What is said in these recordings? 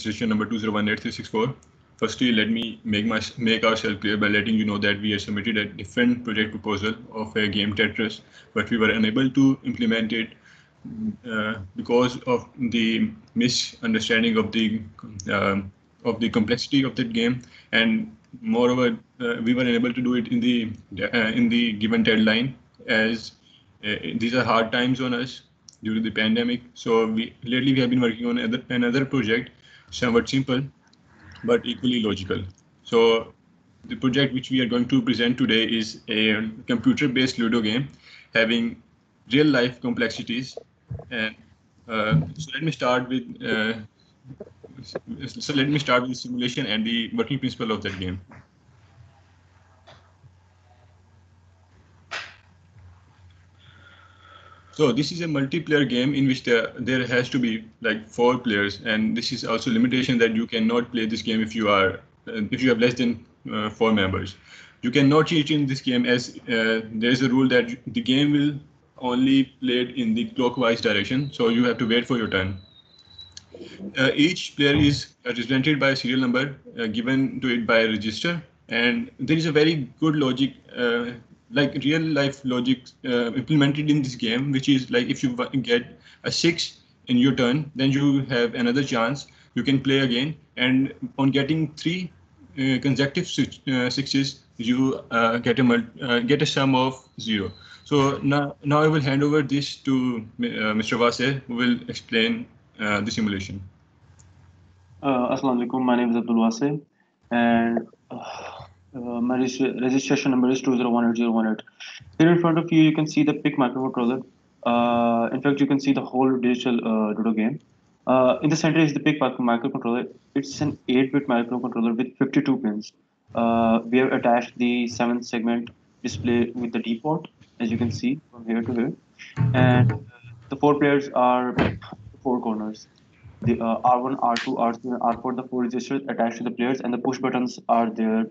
registration number 2018364. Firstly, let me make ourselves clear by letting you know that we have submitted a different project proposal of a game Tetris, but we were unable to implement it because of the misunderstanding of the complexity of that game, and moreover, we were unable to do it in the given deadline, as these are hard times on us due to the pandemic. So lately we have been working on another project, somewhat simple but equally logical. So the project which we are going to present today is a computer-based Ludo game having real-life complexities. And so let me start with the simulation and the working principle of that game. So this is a multiplayer game in which there has to be like 4 players, and this is also limitation that you cannot play this game if you have less than 4 members. You cannot cheat in this game, as there is a rule that the game will only played in the clockwise direction, so you have to wait for your turn. Each player is represented by a serial number given to it by a register, and there is a very good logic, like real life logic implemented in this game, which is like if you get a 6 in your turn, then you have another chance, you can play again, and on getting 3 consecutive sixes, you get a sum of 0. So now I will hand over this to Mr. Vase, who will explain the simulation. Assalamu alaikum, my name is Abdul Wase, and my registration number is 2018018. Here in front of you, you can see the PIC microcontroller. In fact, you can see the whole digital Ludo game. In the center is the PIC microcontroller. It's an 8-bit microcontroller with 52 pins. We have attached the 7-segment display with the D port, as you can see from here to here. And the 4 players are 4 corners. The R1, R2, R3, and R4, the 4 registers attached to the players, and the push buttons are there,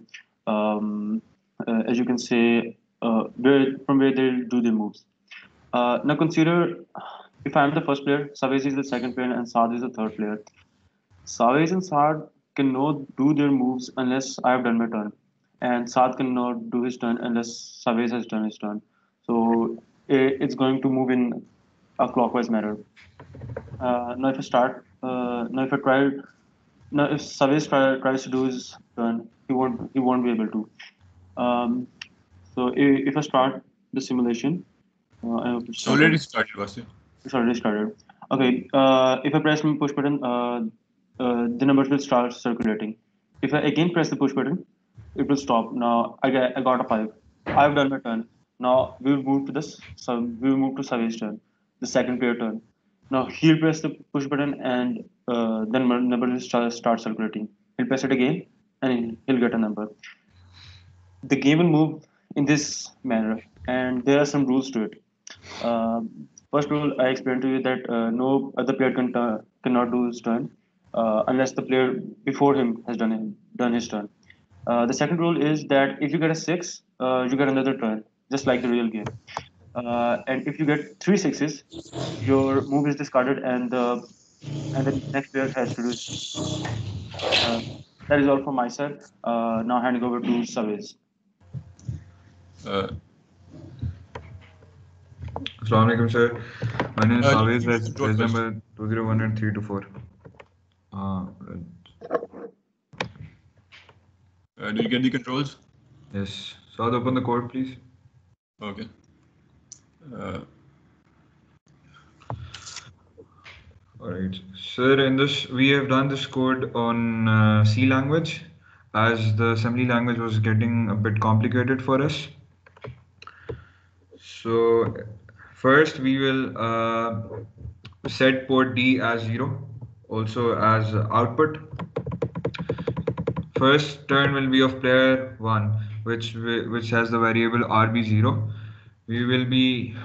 as you can say, from where they do their moves. Now consider, if I am the first player, Savez is the second player, and Saad is the third player. Savez and Saad cannot do their moves unless I have done my turn, and Saad cannot do his turn unless Savez has done his turn. So it's going to move in a clockwise manner. Now if I start, now if Savez tries to do his turn, he won't be able to. So if I start the simulation, so already started, Vase. It's already started. Okay, if I press the push button, the numbers will start circulating. If I again press the push button, it will stop. Now I got a 5. I've done my turn. Now we will move to Savez's turn, the second player turn. Now he'll press the push button, and then number will start circulating. He'll press it again, and he'll get a number. The game will move in this manner, and there are some rules to it. First rule I explained to you that no other player cannot do his turn unless the player before him has done his turn. The second rule is that if you get a 6, you get another turn, just like the real game. And if you get 3 sixes, your move is discarded, and the next player has to do. That is all from my side. Now handing over to Savez. Assalamu alaikum, sir. My name is Savez, reg number 2018324. Do you get the controls? Yes. Saad, open the code, please. Okay. Alright. Sir, in this, we have done this code on C language, as the assembly language was getting a bit complicated for us. So first we will set port D as 0, also as output. First turn will be of player 1, which has the variable RB0. We will be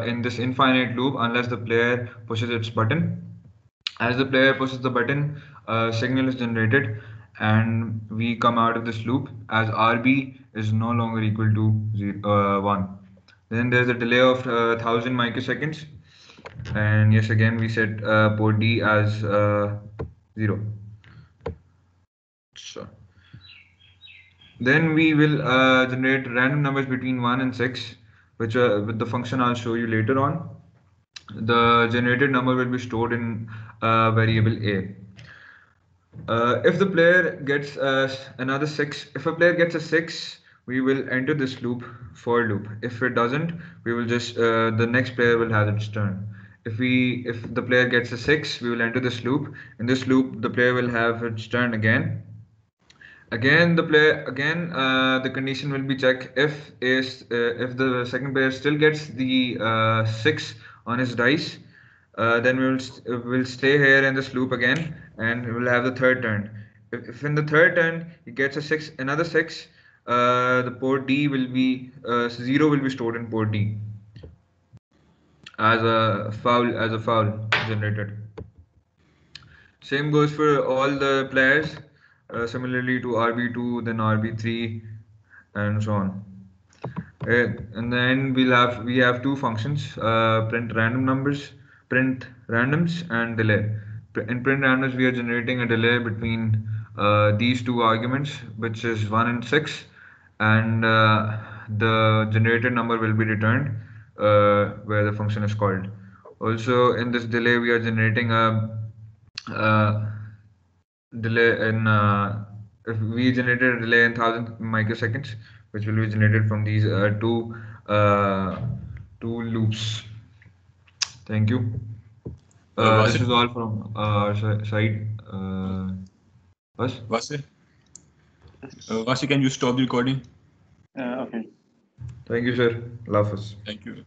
in this infinite loop unless the player pushes its button. As the player pushes the button, a signal is generated, and we come out of this loop as RB is no longer equal to 1. Then there's a delay of 1000 microseconds, and yes, again we set port D as 0. Then we will generate random numbers between 1 and 6, which with the function I'll show you later on. The generated number will be stored in variable A. If the player gets another 6, if a player gets a 6, we will enter this loop, for loop. If it doesn't, we will just the next player will have its turn. If the player gets a 6, we will enter this loop. In this loop, the player will have its turn again. The condition will be checked if the second player still gets the 6 on his dice, then we'll stay here in this loop again, and we'll have the third turn. If in the third turn he gets a 6, another 6, the port D will be 0 will be stored in port D as a foul generated. Same goes for all the players, similarly to RB2, then RB3, and so on. And then we have two functions: print random numbers, print randoms, and delay. In print randoms, we are generating a delay between these two arguments, which is 1 and 6, and the generated number will be returned where the function is called. Also, in this delay, we are generating a delay in if we generated a delay in 1000 microseconds, which will be generated from these two loops. Thank you. This is all from our side. Vasi, can you stop the recording? Okay. Thank you, sir. Love us. Thank you.